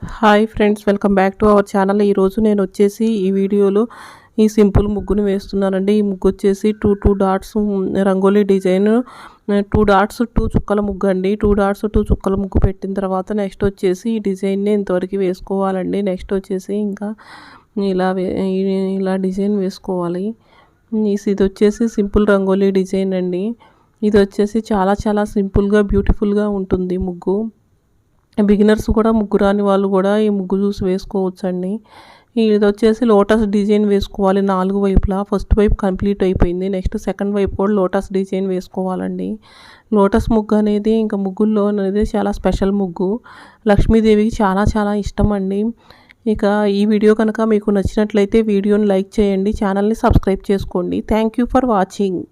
Hi friends, welcome back to our channel. ఈరోజు నేను వచ్చేసి ఈ వీడియోలో ఈ సింపుల్ ముగ్గుని వేస్తున్నానండి. ఈ ముగ్గు వచ్చేసి two dots rangoli design, 2 dots 2 చుక్కల ముగ్గు అండి. 2 డాట్స్ 2 చుక్కల ముగ్గు పెట్టిన తర్వాత నెక్స్ట్ వచ్చేసి ఈ డిజైన్ని ఇంతవరకు వేసుకోవాలండి. నెక్స్ట్ వచ్చేసి ఇంకా ఇలా డిజైన్ వేసుకోవాలి. ఇది వచ్చేసి సింపుల్ రంగోలీ డిజైన్ అండి. ఇది వచ్చేసి చాలా చాలా సింపుల్గా బ్యూటిఫుల్గా ఉంటుంది ముగ్గు. బిగినర్స్ కూడా, ముగ్గు రాని వాళ్ళు కూడా ఈ ముగ్గు చూసి వేసుకోవచ్చండి. ఇది వచ్చేసి లోటస్ డిజైన్ వేసుకోవాలి 4 వైపులా. ఫస్ట్ వైపు కంప్లీట్ అయిపోయింది. నెక్స్ట్ సెకండ్ వైపు కూడా లోటస్ డిజైన్ వేసుకోవాలండి. లోటస్ ముగ్గు అనేది ఇంకా ముగ్గుల్లో అనేది చాలా స్పెషల్ ముగ్గు. లక్ష్మీదేవికి చాలా చాలా ఇష్టం అండి. ఇక ఈ వీడియో కనుక మీకు నచ్చినట్లయితే వీడియోని లైక్ చేయండి, ఛానల్ని సబ్స్క్రైబ్ చేసుకోండి. Thank you for watching.